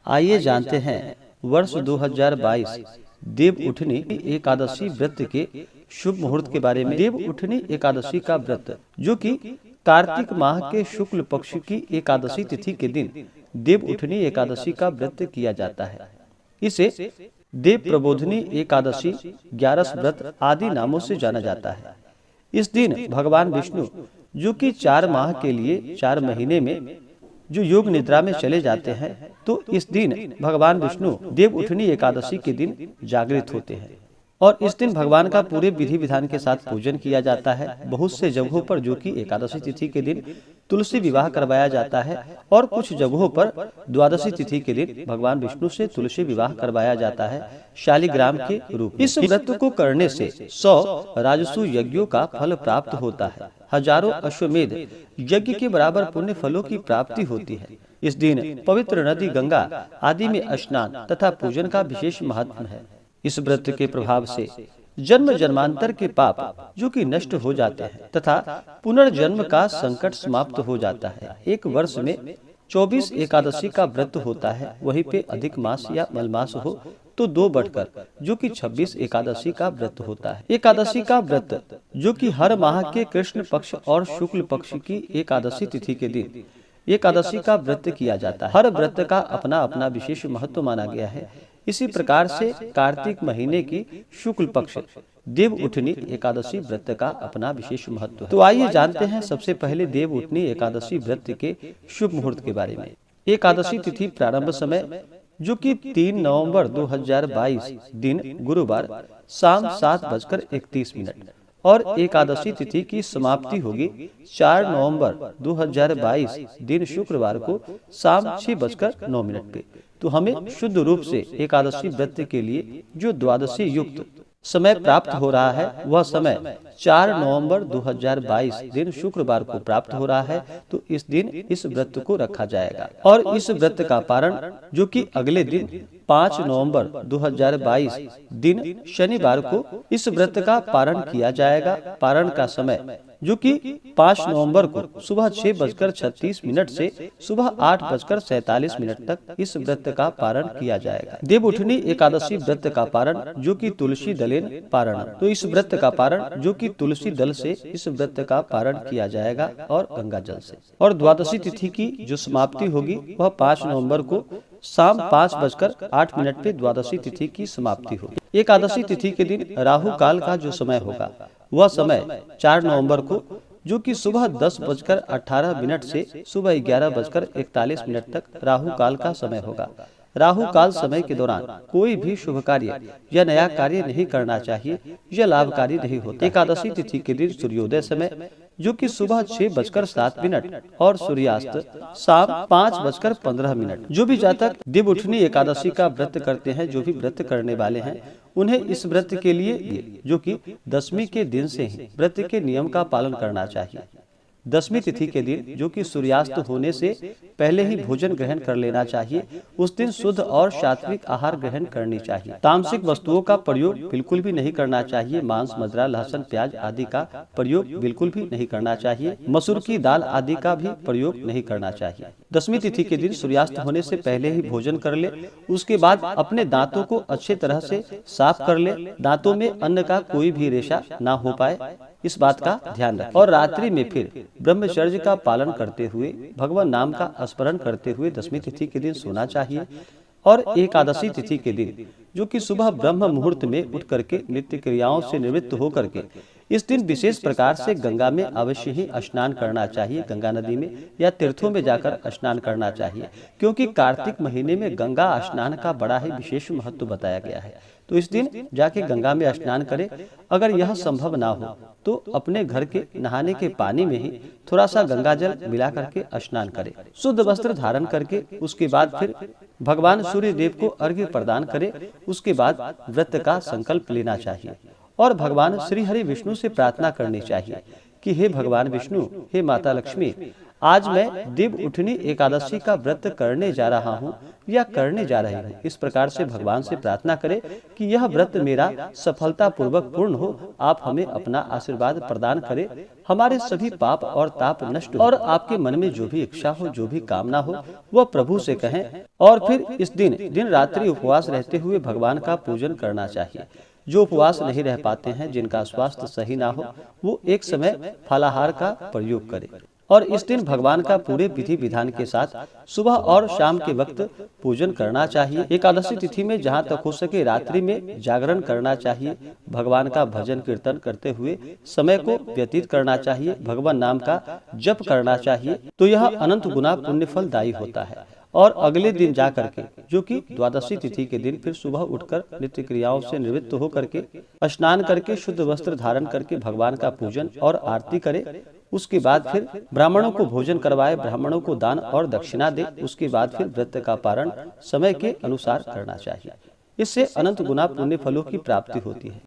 आइए जानते हैं वर्ष 2022 देव उठनी एकादशी व्रत के शुभ मुहूर्त के बारे में। देव उठनी एकादशी का व्रत, जो कि कार्तिक माह के शुक्ल पक्ष की एकादशी तिथि के दिन देव उठनी एकादशी का व्रत किया जाता है। इसे देव प्रबोधनी एकादशी, ग्यारस व्रत आदि नामों से जाना जाता है। इस दिन भगवान विष्णु, जो कि 4 माह के लिए 4 महीने में जो योग निद्रा में चले जाते हैं, तो इस दिन भगवान विष्णु देव उठनी एकादशी के दिन जागृत होते हैं और इस दिन भगवान का पूरे विधि विधान के साथ पूजन किया जाता है। बहुत से जगहों पर, जो कि एकादशी तिथि के दिन तुलसी विवाह करवाया जाता है और कुछ जगहों पर द्वादशी तिथि के दिन भगवान विष्णु से तुलसी विवाह करवाया जाता है शालिग्राम के रूप। इस व्रत को करने से 100 राजसू यज्ञों का फल प्राप्त होता है। हजारों अश्वमेध यज्ञ के बराबर पुण्य फलों की प्राप्ति होती है। इस दिन पवित्र नदी गंगा आदि में स्नान तथा पूजन का विशेष महत्व है। इस व्रत के प्रभाव से जन्म जन्मांतर के पाप, जो कि नष्ट हो जाते हैं तथा पुनर्जन्म का संकट समाप्त हो जाता है। एक वर्ष में 24 एकादशी का व्रत होता है। वहीं पे अधिक मास या मलमास हो तो 2 बढ़कर, जो कि 26 एकादशी का व्रत होता है। एकादशी का व्रत, जो कि हर माह के कृष्ण पक्ष और शुक्ल पक्ष की एकादशी तिथि के दिन एकादशी का व्रत किया जाता है। हर व्रत का अपना अपना विशेष महत्व माना गया है। इसी प्रकार से कार्तिक महीने की शुक्ल पक्ष देव उठनी एकादशी व्रत का अपना विशेष महत्व है। तो आइए जानते हैं सबसे पहले देव उठनी एकादशी व्रत के शुभ मुहूर्त के बारे में। एकादशी तिथि प्रारंभ समय, जो कि 3 नवंबर 2022 दिन गुरुवार शाम 7:31 और एकादशी तिथि की समाप्ति होगी 4 नवंबर 2022 दिन शुक्रवार को शाम 6:09 पे। तो हमें शुद्ध रूप से एकादशी व्रत के लिए जो द्वादशी युक्त समय प्राप्त हो रहा है, वह समय 4 नवंबर 2022 दिन शुक्रवार को प्राप्त हो रहा है। तो इस दिन इस व्रत को रखा जाएगा और इस व्रत का पारण, जो कि अगले दिन 5 नवंबर 2022 दिन शनिवार को इस व्रत का पारण किया जाएगा। पारण का समय, जो कि 5 नवंबर को सुबह 6:36 से सुबह 8:47 तक इस व्रत का पारण किया जाएगा। देव उठनी एकादशी व्रत का पारण, जो कि तुलसी दलेन पारण, तो इस व्रत का पारण, जो कि तुलसी दल से इस व्रत का पारण किया जाएगा और गंगा जल से। और द्वादशी तिथि की जो समाप्ति होगी वह 5 नवंबर को शाम 5:08 पे द्वादशी तिथि की समाप्ति होगी। एकादशी तिथि के दिन राहु काल का जो समय होगा, वह समय 4 नवंबर को, जो कि सुबह 10:18 से सुबह 11:41 तक राहु काल का समय होगा। राहु काल समय के दौरान कोई भी शुभ कार्य या नया कार्य नहीं करना चाहिए, यह लाभकारी नहीं होता। एकादशी तिथि के दिन सूर्योदय समय, जो कि सुबह 6:07 और सूर्यास्त शाम 5:15। जो भी जातक देव उठनी एकादशी का व्रत करते हैं, जो भी व्रत करने वाले हैं, उन्हें इस व्रत के लिए, जो कि 10वीं के दिन से ही व्रत के नियम का पालन करना चाहिए। 10वीं तिथि के दिन, जो कि सूर्यास्त होने से पहले ही भोजन ग्रहण कर लेना चाहिए। उस दिन शुद्ध और सात्विक आहार ग्रहण करनी चाहिए। तामसिक वस्तुओं का प्रयोग बिल्कुल भी नहीं करना चाहिए। मांस, मदिरा, लहसुन, प्याज आदि का प्रयोग बिल्कुल भी नहीं करना चाहिए। मसूर की दाल आदि का भी प्रयोग नहीं करना चाहिए। 10वीं तिथि के दिन सूर्यास्त होने से पहले ही भोजन कर ले। उसके बाद अपने दांतों को अच्छे तरह से साफ कर ले। दांतों में अन्न का कोई भी रेशा ना हो पाए, इस बात का ध्यान रखें। और रात्रि में फिर ब्रह्मचर्य का पालन करते हुए भगवान नाम का स्मरण करते हुए 10वीं तिथि के दिन सोना चाहिए। और एकादशी तिथि के दिन, जो कि सुबह ब्रह्म मुहूर्त में उठ करके नित्य क्रियाओं से निवृत्त होकर के इस दिन विशेष प्रकार से गंगा में अवश्य ही स्नान करना चाहिए। गंगा नदी में या तीर्थों में जाकर स्नान करना चाहिए, क्योंकि कार्तिक महीने में गंगा स्नान का बड़ा ही विशेष महत्व बताया गया है। तो इस दिन जाके गंगा में स्नान करें। अगर यह संभव ना हो तो अपने घर के नहाने के पानी में ही थोड़ा सा गंगा जल मिला करके स्नान करें। शुद्ध वस्त्र धारण करके उसके बाद फिर भगवान सूर्य देव को अर्घ्य प्रदान करें। उसके बाद व्रत का संकल्प लेना चाहिए और भगवान श्री हरि विष्णु से प्रार्थना करनी चाहिए कि हे भगवान विष्णु, हे माता लक्ष्मी, आज मैं देव उठनी एकादशी का व्रत करने जा रहा हूँ या करने जा रही हूँ। इस प्रकार से भगवान से प्रार्थना करें कि यह व्रत मेरा सफलता पूर्वक पूर्ण हो। आप हमें अपना आशीर्वाद प्रदान करें, हमारे सभी पाप और ताप नष्ट हो और आपके मन में जो भी इच्छा हो, जो भी कामना हो, वह प्रभु से कहें। और फिर इस दिन रात्रि उपवास रहते हुए भगवान का पूजन करना चाहिए। जो उपवास नहीं रह पाते हैं, जिनका स्वास्थ्य सही ना हो, वो एक समय फलाहार का प्रयोग करें और इस दिन भगवान का पूरे विधि विधान के साथ सुबह और शाम के वक्त पूजन करना चाहिए। एकादशी तिथि में जहाँ तक हो सके रात्रि में जागरण करना चाहिए। भगवान का भजन कीर्तन करते हुए समय को व्यतीत करना चाहिए। भगवान नाम का जप करना चाहिए, तो यह अनंत गुना पुण्य फलदायी होता है। और अगले दिन जा करके, जो कि द्वादशी तिथि के दिन, फिर सुबह उठकर नित्य क्रियाओं से निवृत्त होकर के स्नान करके शुद्ध वस्त्र धारण करके भगवान का पूजन और आरती करे। उसके बाद फिर ब्राह्मणों को भोजन करवाए, ब्राह्मणों को दान और दक्षिणा दे। उसके बाद फिर व्रत का पारण समय के अनुसार करना चाहिए। इससे अनंत गुना पुण्य फलों की प्राप्ति होती है।